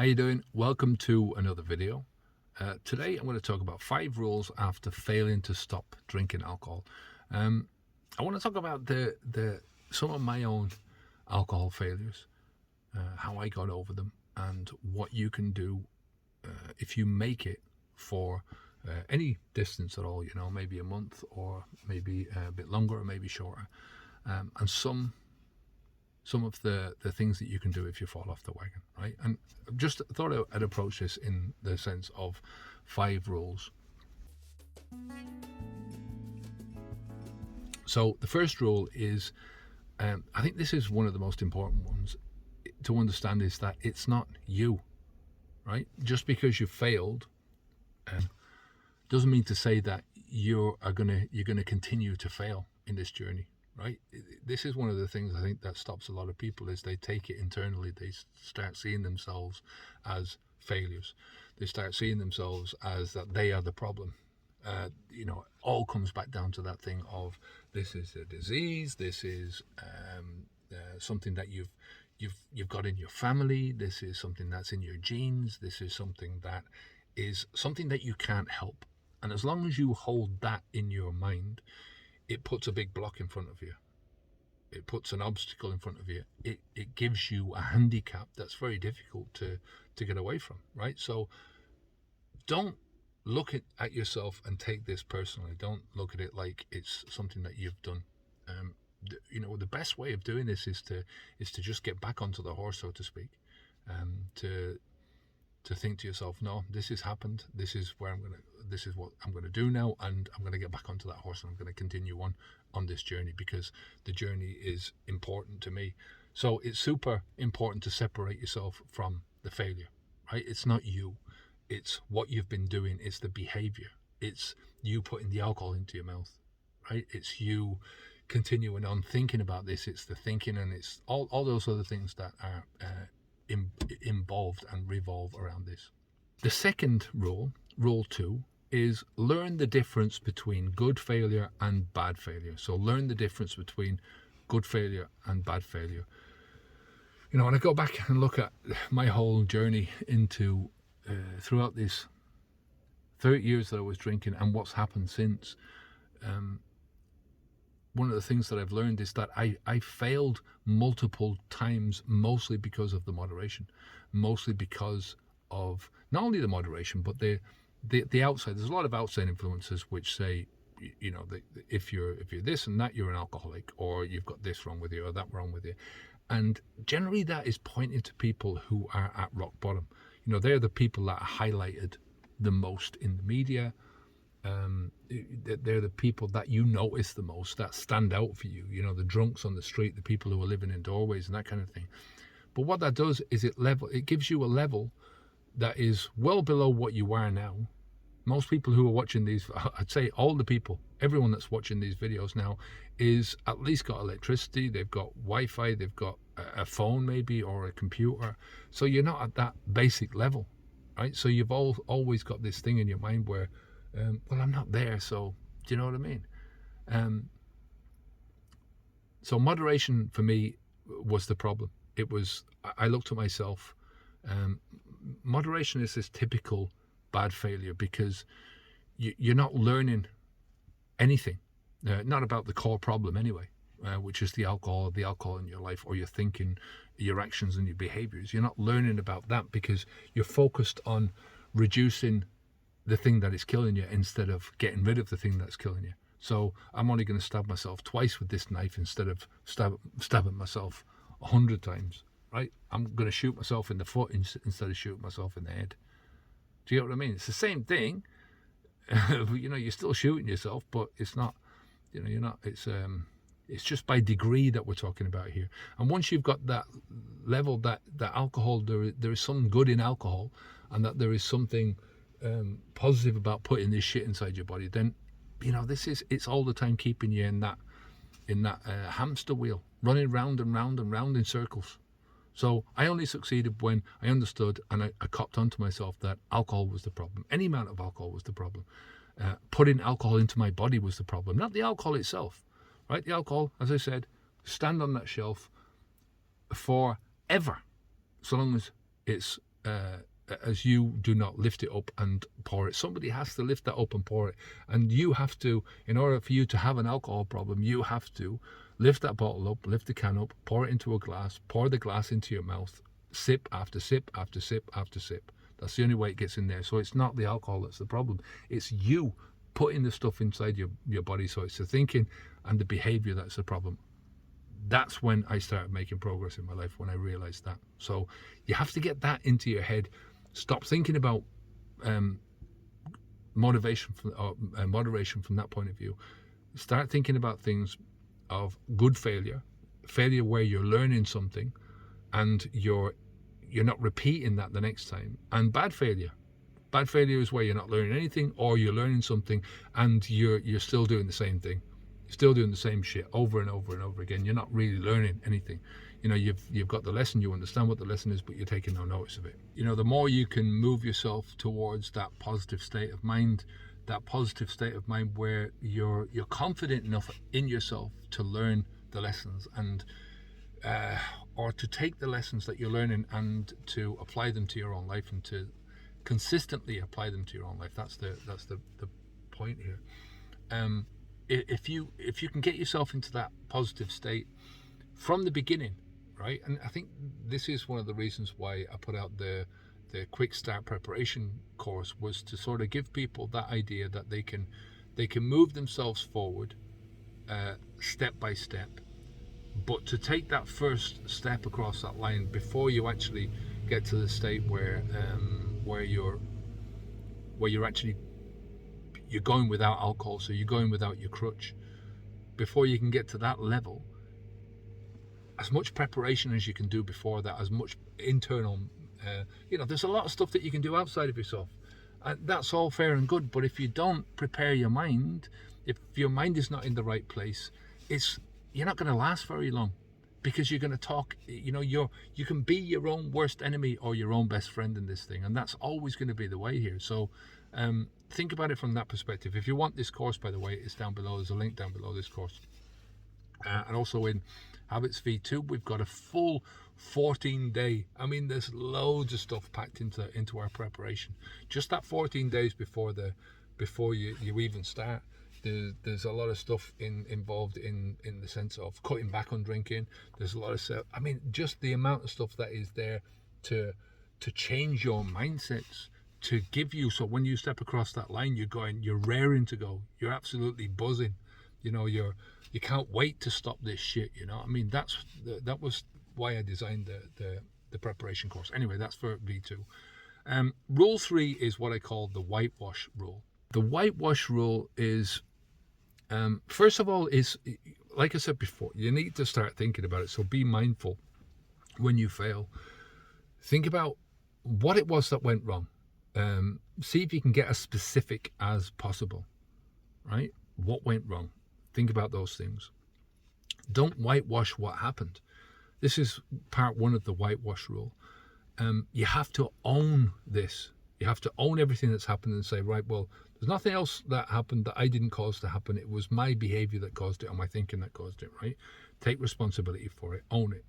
How you doing? Welcome to another video. Today I'm going to talk about 5 rules after failing to stop drinking alcohol. I want to talk about some of my own alcohol failures, how I got over them, and what you can do if you make it for any distance at all. Maybe a month, or maybe a bit longer, or maybe shorter, and some of the things that you can do if you fall off the wagon, right? And just thought I'd approach this in the sense of 5 rules. So the first rule is, I think this is one of the most important ones to understand, is that it's not you, right? Just because you failed doesn't mean to say that you're gonna continue to fail in this journey. Right? This is one of the things I think that stops a lot of people, is they take it internally. They start seeing themselves as failures. They start seeing themselves as that they are the problem. It all comes back down to that thing of, this is a disease. This is something that you've got in your family. This is something that's in your genes. This is something that you can't help. And as long as you hold that in your mind, it puts a big block in front of you. It puts an obstacle in front of you. It gives you a handicap that's very difficult to get away from, right? So don't look at yourself and take this personally. Don't look at it like it's something that you've done. The best way of doing this is to just get back onto the horse, so to speak, to think to yourself, no, this has happened. This is what I'm gonna do now, and I'm gonna get back onto that horse, and I'm gonna continue on this journey, because the journey is important to me. So it's super important to separate yourself from the failure, right? It's not you. It's what you've been doing. It's the behavior. It's you putting the alcohol into your mouth, right? It's you continuing on thinking about this. It's the thinking, and it's all those other things that are involved and revolve around this. The second rule, rule 2, is learn the difference between good failure and bad failure. So learn the difference between good failure and bad failure. When I go back and look at my whole journey into throughout these 30 years that I was drinking, and what's happened since, one of the things that I've learned is that I failed multiple times, mostly because of the moderation, mostly because of not only the moderation, but the outside. There's a lot of outside influences which say, that if you're this and that, you're an alcoholic, or you've got this wrong with you, or that wrong with you. And generally that is pointing to people who are at rock bottom. They're the people that are highlighted the most in the media. They're the people that you notice the most, that stand out for you. The drunks on the street, the people who are living in doorways and that kind of thing. But what that does is it gives you a level that is well below what you are now. Most people who are watching these, I'd say all the people, everyone that's watching these videos now, is at least got electricity. They've got Wi-Fi, they've got a phone maybe, or a computer. So you're not at that basic level, right? So you've always got this thing in your mind where, well, I'm not there, so do you know what I mean? So moderation for me was the problem. I looked at myself. Moderation is this typical bad failure, because you're not learning anything, not about the core problem anyway, which is the alcohol in your life, or your thinking, your actions and your behaviors. You're not learning about that because you're focused on reducing the thing that is killing you instead of getting rid of the thing that's killing you. So I'm only going to stab myself twice with this knife instead of stabbing myself 100 times, right? I'm going to shoot myself in the foot instead of shooting myself in the head. Do you get what I mean? It's the same thing. You're still shooting yourself, but it's not, you're not, it's just by degree that we're talking about here. And once you've got that level, that alcohol, there is some good in alcohol, and that there is something positive about putting this shit inside your body, then it's all the time keeping you in that hamster wheel, running round and round and round in circles. So I only succeeded when I understood, and I copped onto myself that alcohol was the problem. Any amount of alcohol was the problem. Putting alcohol into my body was the problem, not the alcohol itself, right? The alcohol, as I said, stand on that shelf forever, so long as it's as you do not lift it up and pour it. Somebody has to lift that up and pour it. And you have to, in order for you to have an alcohol problem, you have to lift that bottle up, lift the can up, pour it into a glass, pour the glass into your mouth, sip after sip after sip after sip. That's the only way it gets in there. So it's not the alcohol that's the problem. It's you putting the stuff inside your body. So it's the thinking and the behavior that's the problem. That's when I started making progress in my life, when I realized that. So you have to get that into your head. Stop thinking about moderation from that point of view. Start thinking about things of good failure where you're learning something and you're not repeating that the next time, and bad failure. Bad failure is where you're not learning anything, or you're learning something and you're still doing the same thing. You're still doing the same shit over and over and over again. You're not really learning anything. You've got the lesson, you understand what the lesson is, but you're taking no notice of it. The more you can move yourself towards that positive state of mind where you're confident enough in yourself to learn the lessons and or to take the lessons that you're learning and to apply them to your own life, and to consistently apply them to your own life. That's the point here. If you can get yourself into that positive state from the beginning, right? And I think this is one of the reasons why I put out the quick start preparation course, was to sort of give people that idea that they can move themselves forward step by step, but to take that first step across that line before you actually get to the state where you're going without alcohol, so you're going without your crutch. Before you can get to that level, as much preparation as you can do before that, as much internal, there's a lot of stuff that you can do outside of yourself, and that's all fair and good. But if you don't prepare your mind, if your mind is not in the right place, you're not going to last very long, because you're going to talk. You can be your own worst enemy or your own best friend in this thing, and that's always going to be the way here. So think about it from that perspective. If you want this course, by the way, it's down below. There's a link down below this course. And also in Habits V2, we've got a full 14-day. There's loads of stuff packed into our preparation. Just that 14 days before you even start. There's a lot of stuff involved in the sense of cutting back on drinking. There's a lot of stuff. Just the amount of stuff that is there to change your mindsets, to give you, so when you step across that line, you're raring to go. You're absolutely buzzing. You can't wait to stop this shit. That was why I designed the preparation course. Anyway, that's for V2. Rule 3 is what I call the whitewash rule. The whitewash rule is, first of all, is, like I said before, you need to start thinking about it. So be mindful when you fail. Think about what it was that went wrong. See if you can get as specific as possible, right? What went wrong? Think about those things. Don't whitewash what happened. This is part 1 of the whitewash rule. You have to own this. You have to own everything that's happened and say, right, well, there's nothing else that happened that I didn't cause to happen. It was my behavior that caused it, or my thinking that caused it, right? Take responsibility for it. Own it.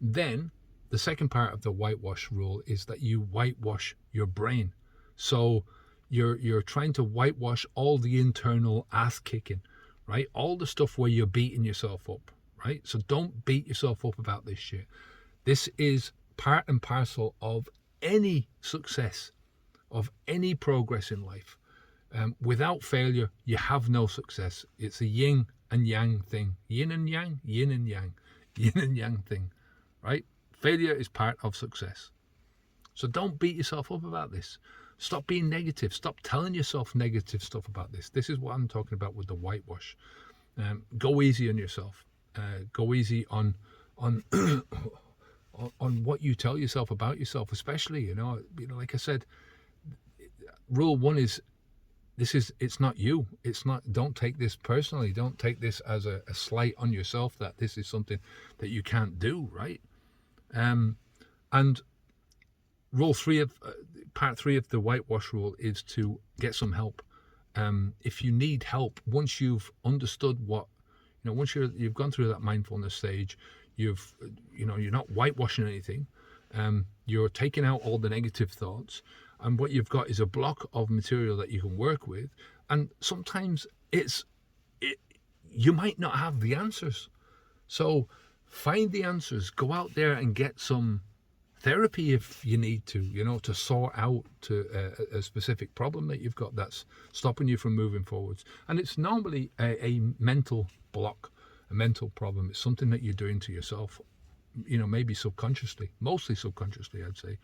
Then the second part of the whitewash rule is that you whitewash your brain. So you're trying to whitewash all the internal ass kicking, right? All the stuff where you're beating yourself up, right? So don't beat yourself up about this shit. This is part and parcel of any success, of any progress in life. Without failure, you have no success. It's a yin and yang thing. Yin and yang, yin and yang, yin and yang thing, right? Failure is part of success. So don't beat yourself up about this. Stop being negative. Stop telling yourself negative stuff about this. This is what I'm talking about with the whitewash. Go easy on yourself. Go easy on on what you tell yourself about yourself, especially, like I said, rule 1 is, it's not you. Don't take this personally. Don't take this as a slight on yourself, that this is something that you can't do, right? And rule 3 of part 3 of the whitewash rule is to get some help. If you need help, once you've understood once you've gone through that mindfulness stage, you're not whitewashing anything. You're taking out all the negative thoughts, and what you've got is a block of material that you can work with. And sometimes you might not have the answers. So find the answers. Go out there and get some therapy if you need to sort out a specific problem that you've got that's stopping you from moving forwards. And it's normally a mental block, a mental problem. It's something that you're doing to yourself, maybe subconsciously, mostly subconsciously, I'd say.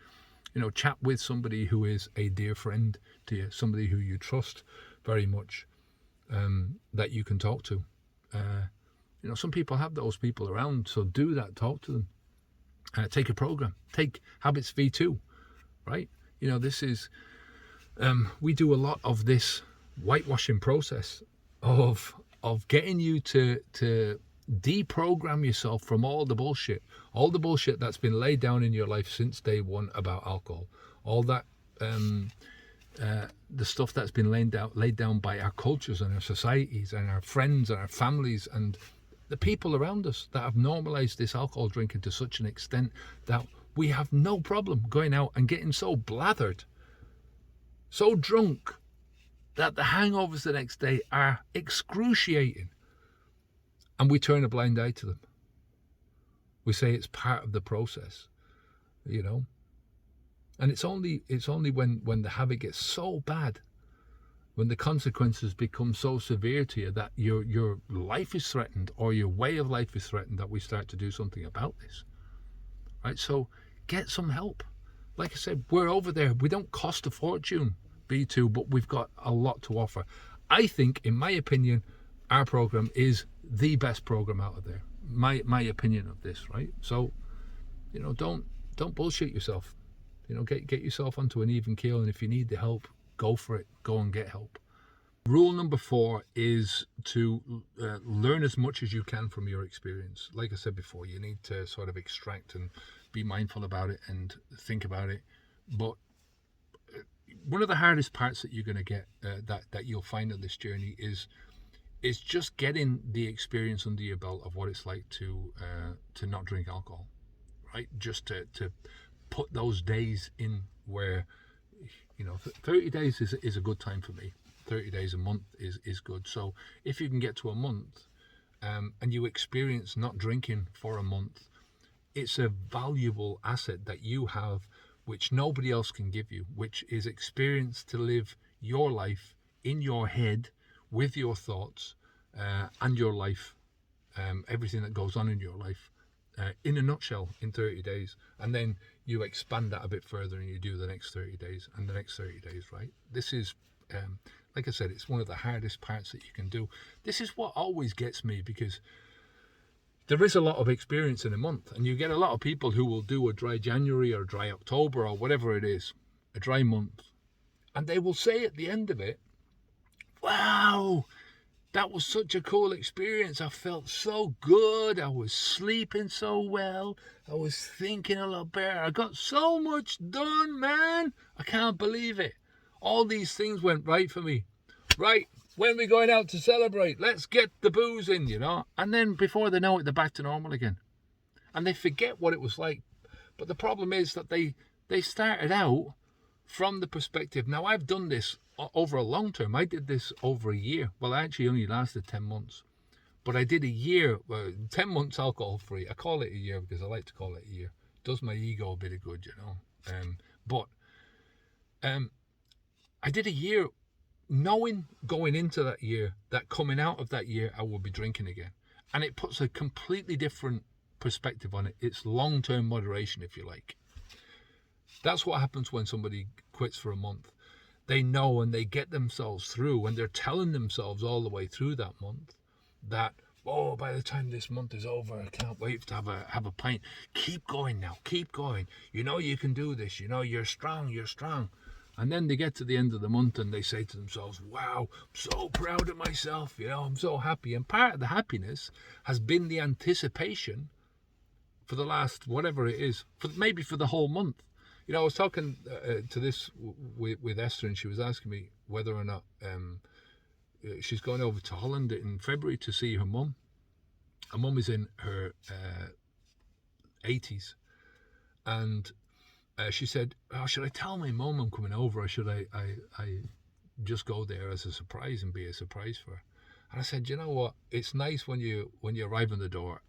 Chat with somebody who is a dear friend to you, somebody who you trust very much, that you can talk to. Some people have those people around, so do that. Talk to them. Take a program. Take Habits V2, right? This is, we do a lot of this whitewashing process of getting you to deprogram yourself from all the bullshit that's been laid down in your life since day one about alcohol, all that the stuff that's been laid down by our cultures and our societies and our friends and our families and the people around us that have normalized this alcohol drinking to such an extent that we have no problem going out and getting so blathered, so drunk, that the hangovers the next day are excruciating. And we turn a blind eye to them. We say it's part of the process, And it's only when the habit gets so bad, when the consequences become so severe to you that your life is threatened or your way of life is threatened, that we start to do something about this. Right? So get some help. Like I said, we're over there. We don't cost a fortune, B2, but we've got a lot to offer. I think, in my opinion, our program is the best program out of there. My opinion of this, right? So, don't bullshit yourself. Get yourself onto an even keel, and if you need the help, go for it. Go and get help. Rule number 4 is to learn as much as you can from your experience. Like I said before, you need to sort of extract and be mindful about it and think about it. But one of the hardest parts that you're going to get, that you'll find on this journey, is just getting the experience under your belt of what it's like to not drink alcohol, right? Just to put those days in where, 30 days is a good time for me. 30 days a month is good. So if you can get to a month, and you experience not drinking for a month, it's a valuable asset that you have, which nobody else can give you, which is experience to live your life in your head with your thoughts and your life, everything that goes on in your life, in a nutshell, in 30 days. And then you expand that a bit further and you do the next 30 days and the next 30 days, right? This is, like I said, it's one of the hardest parts that you can do. This is what always gets me, because there is a lot of experience in a month, and you get a lot of people who will do a dry January or dry October or whatever it is, a dry month, and they will say at the end of it, wow, that was such a cool experience. I felt so good. I was sleeping so well. I was thinking a lot better. I got so much done, man. I can't believe it. All these things went right for me. Right, when are we going out to celebrate? Let's get the booze in, And then before they know it, they're back to normal again. And they forget what it was like. But the problem is that they started out from the perspective. Now, I've done this over a long term. I did this over a year. Well, I actually only lasted 10 months. But I did a year, 10 months alcohol free. I call it a year because I like to call it a year. It does my ego a bit of good, But I did a year knowing going into that year that coming out of that year I will be drinking again. And it puts a completely different perspective on it. It's long-term moderation, if you like. That's what happens when somebody quits for a month. They know, and they get themselves through, and they're telling themselves all the way through that month that, oh, by the time this month is over, I can't wait to have a pint. Keep going now, keep going. You can do this. You're strong. And then they get to the end of the month and they say to themselves, wow, I'm so proud of myself. I'm so happy. And part of the happiness has been the anticipation for the last, whatever it is, maybe for the whole month. I was talking to this with Esther, and she was asking me whether or not she's going over to Holland in February to see her mum. Her mum is in her 80s, And she said, "Oh, should I tell my mum I'm coming over, or should I just go there as a surprise and be a surprise for her?" And I said, "You know what? It's nice when you arrive on the door,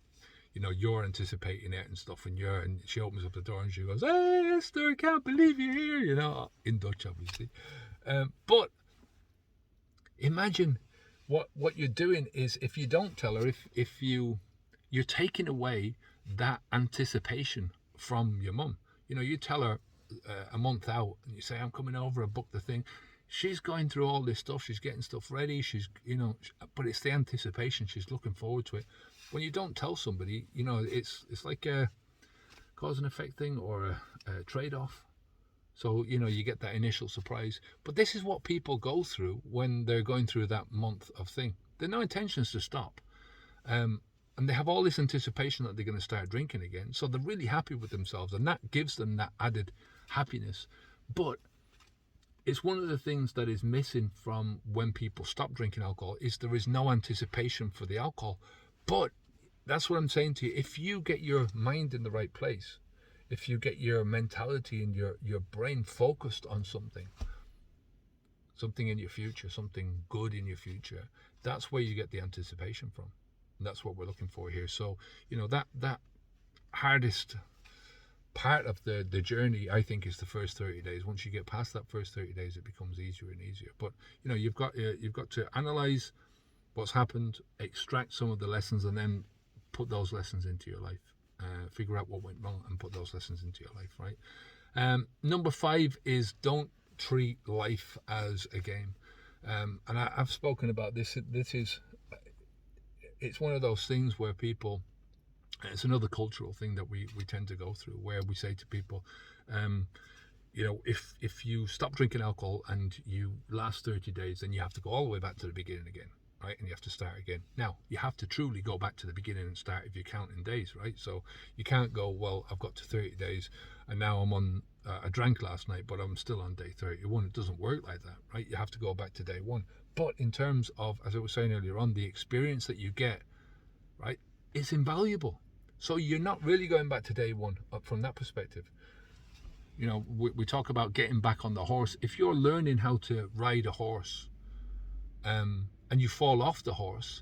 you're anticipating it and stuff, and she opens up the door and she goes, 'Hey, Esther, I can't believe you're here,' in Dutch, obviously. But imagine what you're doing is, if you don't tell her, if you're taking away that anticipation from your mum. You tell her a month out and you say, 'I'm coming over, I booked the thing.' She's going through all this stuff, she's getting stuff ready, but it's the anticipation, she's looking forward to it. When you don't tell somebody, it's like a cause and effect thing, or a trade-off. So, you get that initial surprise. But this is what people go through when they're going through that month of thing. They're no intentions to stop. And they have all this anticipation that they're going to start drinking again. So they're really happy with themselves, and that gives them that added happiness. But it's one of the things that is missing from when people stop drinking alcohol, is there is no anticipation for the alcohol. But that's what I'm saying to you. If you get your mind in the right place, if you get your mentality and your brain focused on something in your future, something good in your future, that's where you get the anticipation from. And that's what we're looking for here. So, that hardest part of the journey, I think, is the first 30 days. Once you get past that first 30 days, it becomes easier and easier. But, you've got to analyze what's happened, extract some of the lessons, and then put those lessons into your life. Figure out what went wrong and put those lessons into your life, right? Number 5 is, don't treat life as a game. And I've spoken about this. It's one of those things where people, it's another cultural thing that we tend to go through, where we say to people, if you stop drinking alcohol and you last 30 days, then you have to go all the way back to the beginning again. Right, and you have to start again. Now, you have to truly go back to the beginning and start if you count in days, right? So you can't go, well, I've got to 30 days and now I'm on, I drank last night, but I'm still on day 31. It doesn't work like that, right? You have to go back to day 1. But in terms of, as I was saying earlier on, the experience that you get, right, it's invaluable. So you're not really going back to day 1 from that perspective. We talk about getting back on the horse. If you're learning how to ride a horse, and you fall off the horse,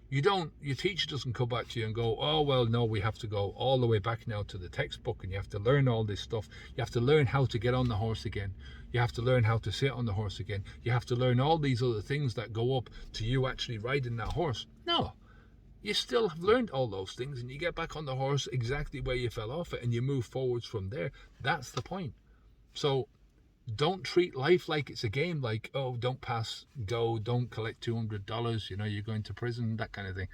your teacher doesn't come back to you and go, "Oh, well, no, we have to go all the way back now to the textbook, and you have to learn all this stuff. You have to learn how to get on the horse again. You have to learn how to sit on the horse again. You have to learn all these other things that go up to you actually riding that horse." No, you still have learned all those things, and you get back on the horse exactly where you fell off it, and you move forwards from there. That's the point. So don't treat life like it's a game, like, oh, don't pass go, don't collect $200, you're going to prison, that kind of thing.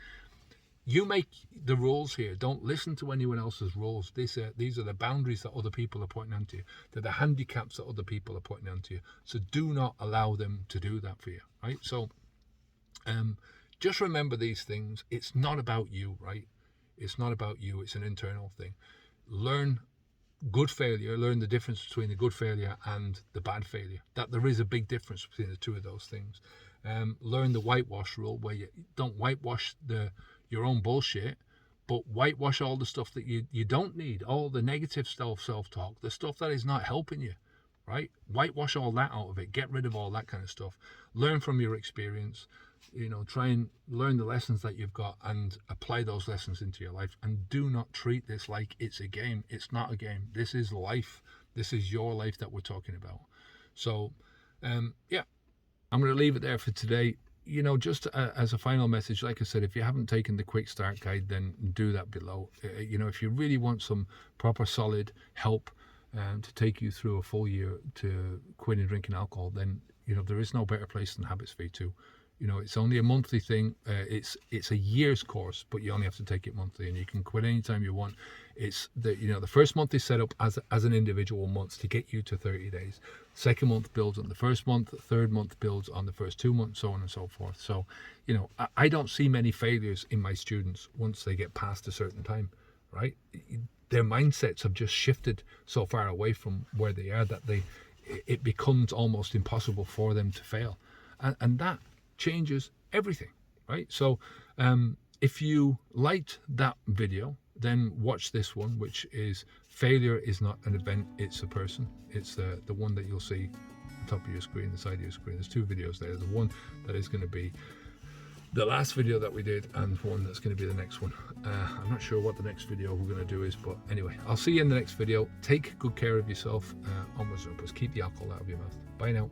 You make the rules here. Don't listen to anyone else's rules. These are the boundaries that other people are pointing onto you. They're the handicaps that other people are pointing onto you. So do not allow them to do that for you, right? So just remember these things. It's not about you, right? It's not about you. It's an internal thing. Learn good failure. Learn the difference between the good failure and the bad failure. That there is a big difference between the two of those things. Learn the whitewash rule, where you don't whitewash your own bullshit, but whitewash all the stuff that you don't need, all the negative self-talk, the stuff that is not helping you, right? Whitewash all that out of it. Get rid of all that kind of stuff. Learn from your experience. Try and learn the lessons that you've got and apply those lessons into your life. And do not treat this like it's a game. It's not a game. This is life. This is your life that we're talking about. So, yeah, I'm going to leave it there for today. Just as a final message, like I said, if you haven't taken the quick start guide, then do that below. If you really want some proper solid help to take you through a full year to quitting drinking alcohol, then there is no better place than Habits V2. It's only a monthly thing. It's a year's course, but you only have to take it monthly, and you can quit anytime you want. It's the first month is set up as an individual month to get you to 30 days. Second month builds on the first month. Third month builds on the first 2 months, so on and so forth. So, I don't see many failures in my students once they get past a certain time, right? Their mindsets have just shifted so far away from where they are that it becomes almost impossible for them to fail, and that changes everything, right? So if you liked that video, then watch this one, which is Failure is not an event, it's a person. It's the one that you'll see on top of your screen, the side of your screen. There's 2 videos there. The one that is going to be the last video that we did, and one that's going to be the next one. I'm not sure what the next video we're going to do is, but anyway, I'll see you in the next video. Take good care of yourself. Onwards and upwards. Keep the alcohol out of your mouth. Bye now.